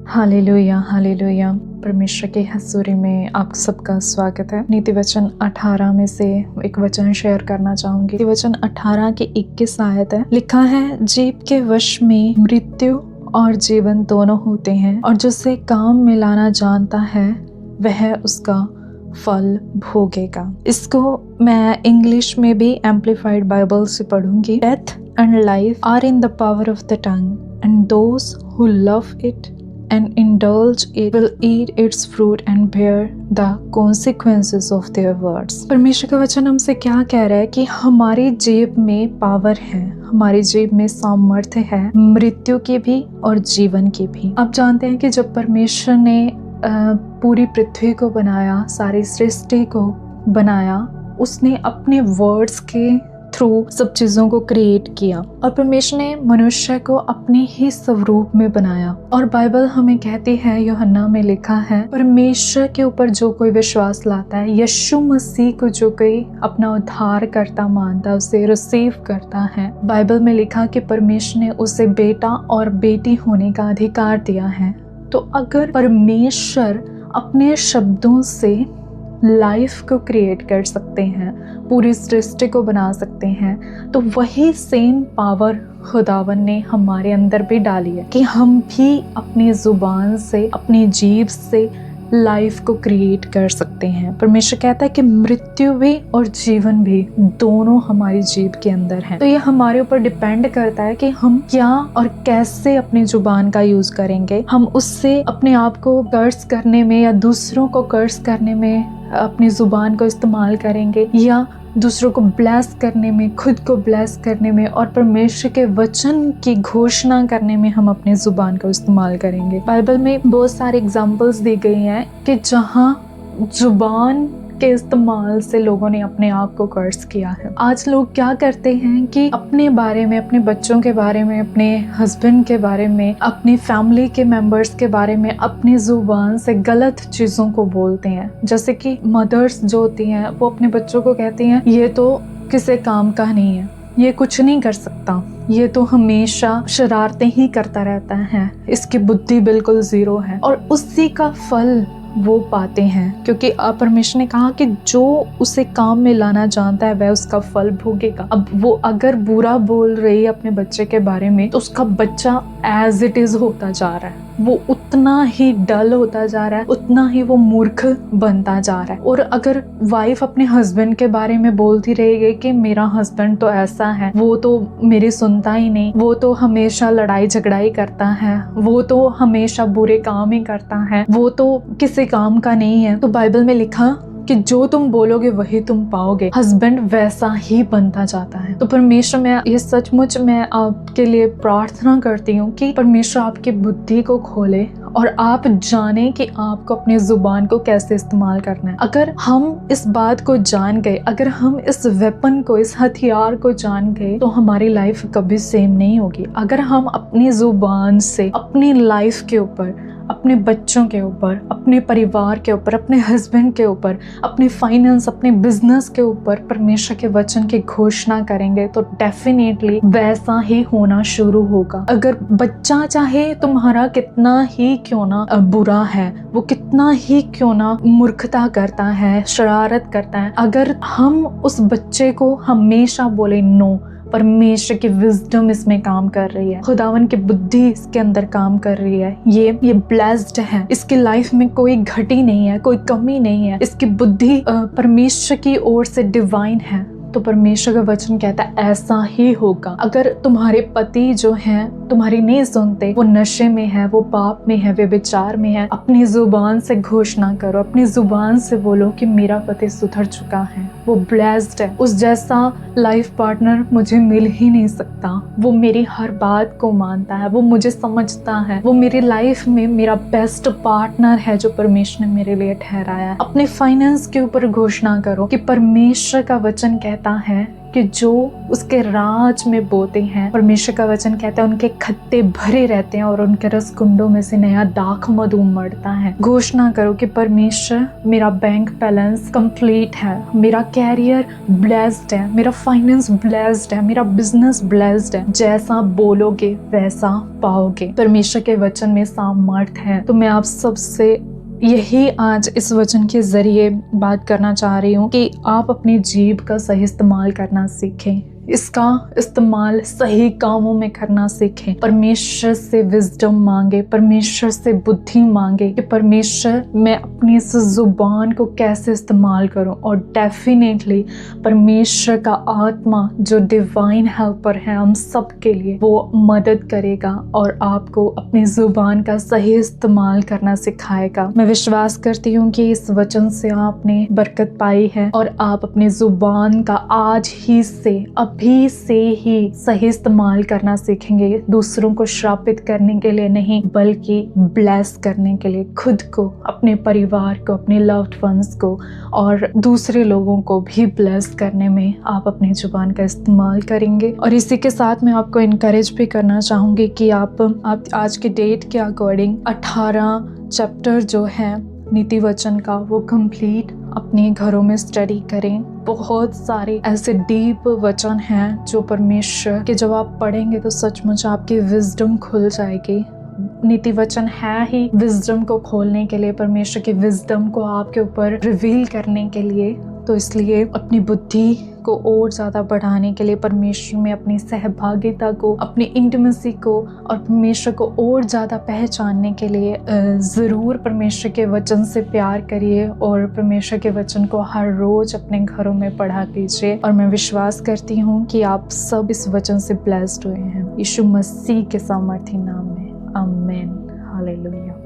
Hallelujah hallelujah. परमेश्वर की हजूरी में आप सबका स्वागत है। नीति वचन 18 में से एक वचन शेयर करना चाहूंगी। नीति वचन 18 की 21 आयत है। लिखा है, जीभ के वश में मृत्यु और जीवन दोनों होते हैं, और जिसे काम में लाना जानता है वह उसका फल भोगेगा। इसको मैं इंग्लिश में भी एम्पलीफाइड बाइबल से पढ़ूंगी। Death and life are in the power of the tongue, and those who love it and indulge it will eat its fruit and bear the consequences of their words। परमेश्वर का वचन हमसे क्या कह रहा है कि हमारी जीभ में पावर है, हमारी जीभ में सामर्थ्य है, मृत्यु की भी और जीवन की भी। आप जानते हैं कि जब परमेश्वर ने पूरी पृथ्वी को बनाया, सारी सृष्टि को बनाया, उसने अपने वर्ड्स के थ्रू सब चीजों को क्रिएट किया, और परमेश्वर ने मनुष्य को अपने ही स्वरूप में बनाया। और बाइबल हमें कहती है, यूहन्ना में लिखा है, परमेश्वर के ऊपर जो कोई विश्वास लाता है, यीशु मसीह को जो कोई अपना उद्धार करता मानता है, उसे रिसीव करता है, बाइबल में लिखा कि परमेश्वर ने उसे बेटा और बेटी होने का अधिकार दिया है। तो अगर परमेश्वर अपने शब्दों से लाइफ को क्रिएट कर सकते हैं, पूरी सृष्टि को बना सकते हैं, तो वही सेम पावर खुदावन ने हमारे अंदर भी डाली है कि हम भी अपनी जुबान से, अपनी जीभ से लाइफ को क्रिएट कर सकते हैं। परमेश्वर कहता है कि मृत्यु भी और जीवन भी दोनों हमारी जीभ के अंदर है। तो ये हमारे ऊपर डिपेंड करता है कि हम क्या और कैसे अपनी जुबान का यूज करेंगे। हम उससे अपने आप को कर्स करने में या दूसरों को कर्स करने में अपनी जुबान को इस्तेमाल करेंगे, या दूसरों को ब्लेस करने में, खुद को ब्लेस करने में और परमेश्वर के वचन की घोषणा करने में हम अपनी जुबान का इस्तेमाल करेंगे। बाइबल में बहुत सारे एग्जाम्पल्स दी गई हैं कि जहाँ जुबान के इस्तेमाल से लोगों ने अपने आप को कर्स किया है। आज लोग क्या करते हैं कि अपने बारे में, अपने बच्चों के बारे में, अपने हस्बैंड के बारे में, अपनी फैमिली के मेंबर्स के बारे में अपनी जुबान से गलत चीज़ों को बोलते हैं। जैसे कि मदर्स जो होती हैं वो अपने बच्चों को कहती हैं, ये तो किसी काम का नहीं है, ये कुछ नहीं कर सकता, ये तो हमेशा शरारतें ही करता रहता है, इसकी बुद्धि बिल्कुल ज़ीरो है। और उसी का फल वो पाते हैं, क्योंकि परमेश्वर ने कहा कि जो उसे काम में लाना जानता है वह उसका फल भोगेगा। अब वो अगर बुरा बोल रही है अपने बच्चे के बारे में, तो उसका बच्चा एज इट इज होता जा रहा है, वो उतना ही डल होता जा रहा है, उतना ही वो मूर्ख बनता जा रहा है। और अगर वाइफ अपने हस्बैंड के बारे में बोलती रहेगी कि मेरा हस्बैंड तो ऐसा है, वो तो मेरी सुनता ही नहीं, वो तो हमेशा लड़ाई झगड़ाई करता है, वो तो हमेशा बुरे काम ही करता है, वो तो किसी काम का नहीं है, तो बाइबल में लिखा कि जो तुम बोलोगे वही तुम पाओगे। हस्बैंड वैसा ही बनता जाता है। तो परमेश्वर, मैं ये सचमुच मैं आपके लिए प्रार्थना करती हूँ कि परमेश्वर आपकी बुद्धि को खोले और आप जाने कि आपको अपनी जुबान को कैसे इस्तेमाल करना है। अगर हम इस बात को जान गए, अगर हम इस वेपन को, इस हथियार को जान गए, तो हमारी लाइफ कभी सेम नहीं होगी। अगर हम अपनी जुबान से अपनी लाइफ के ऊपर, अपने बच्चों के ऊपर, अपने परिवार के ऊपर, अपने हस्बैंड के ऊपर, अपने फाइनेंस, अपने बिजनेस के ऊपर परमेश्वर के वचन की घोषणा करेंगे, तो डेफिनेटली वैसा ही होना शुरू होगा। अगर बच्चा चाहे तुम्हारा कितना ही क्यों ना बुरा है, वो कितना ही क्यों ना मूर्खता करता है, शरारत करता है, अगर हम उस बच्चे को हमेशा बोले नो, परमेश्वर की विजडम इसमें काम कर रही है, खुदावन की बुद्धि इसके अंदर काम कर रही है, ये ब्लेस्ड है, इसकी लाइफ में कोई घटी नहीं है, कोई कमी नहीं है, इसकी बुद्धि परमेश्वर की ओर से डिवाइन है, तो परमेश्वर का वचन कहता है ऐसा ही होगा। अगर तुम्हारे पति जो हैं तुम्हारी नहीं सुनते, वो नशे में है, वो पाप में है, वे विचार में है, अपनी जुबान से घोषणा करो, अपनी जुबान से बोलो कि मेरा पति सुधर चुका है, वो ब्लेस्ड है, उस जैसा लाइफ पार्टनर मुझे मिल ही नहीं सकता, वो मेरी हर बात को मानता है, वो मुझे समझता है, वो मेरी लाइफ में मेरा बेस्ट पार्टनर है जो परमेश्वर ने मेरे लिए ठहराया है। अपने फाइनेंस के ऊपर घोषणा करो कि परमेश्वर का वचन कहता कहता है कि जो उसके राज में बोते हैं, परमेश्वर का वचन कहता है उनके खत्ते भरे रहते हैं और उनके रस कुंडों में से नया दाख मधु उमड़ता है। घोषणा करो कि परमेश्वर, मेरा बैंक बैलेंस कंप्लीट है, मेरा कैरियर ब्लेस्ड है, मेरा फाइनेंस ब्लेस्ड है, मेरा बिजनेस ब्लेस्ड है। जैसा बोलोगे वैसा पाओगे। परमेश्वर के वचन में सामर्थ है। तो मैं आप सबसे यही आज इस वचन के जरिए बात करना चाह रही हूँ कि आप अपनी जीभ का सही इस्तेमाल करना सीखें, इसका इस्तेमाल सही कामों में करना सीखें। परमेश्वर से विजडम मांगे, परमेश्वर से बुद्धि मांगे कि परमेश्वर मैं अपनी इस जुबान को कैसे इस्तेमाल करूं। और डेफिनेटली परमेश्वर का आत्मा जो डिवाइन हेल्पर है हम सब के लिए, वो मदद करेगा और आपको अपनी जुबान का सही इस्तेमाल करना सिखाएगा। मैं विश्वास करती हूँ कि इस वचन से आपने बरकत पाई है और आप अपनी जुबान का आज ही से अभी से ही सही इस्तेमाल करना सीखेंगे, दूसरों को श्रापित करने के लिए नहीं बल्कि ब्लेस करने के लिए, खुद को, अपने परिवार को, अपने लव्ड वंस को और दूसरे लोगों को भी ब्लेस करने में आप अपनी जुबान का इस्तेमाल करेंगे। और इसी के साथ मैं आपको इनकरेज भी करना चाहूँगी कि आप आज के डेट के अकॉर्डिंग 18 चैप्टर जो है नीति वचन का वो कंप्लीट अपने घरों में स्टडी करें। बहुत सारे ऐसे डीप वचन हैं जो परमेश्वर के जब आप पढ़ेंगे तो सचमुच आपकी विजडम खुल जाएगी। नीति वचन है ही विजडम को खोलने के लिए, परमेश्वर की विजडम को आपके ऊपर रिवील करने के लिए। तो इसलिए अपनी बुद्धि को और ज़्यादा बढ़ाने के लिए, परमेश्वर में अपनी सहभागिता को, अपनी इंटीमेसी को और परमेश्वर को और ज़्यादा पहचानने के लिए ज़रूर परमेश्वर के वचन से प्यार करिए और परमेश्वर के वचन को हर रोज़ अपने घरों में पढ़ा कीजिए। और मैं विश्वास करती हूँ कि आप सब इस वचन से ब्लेस्ड हुए हैं। यीशु मसीह के सामर्थी नाम में आमीन। हालेलुया।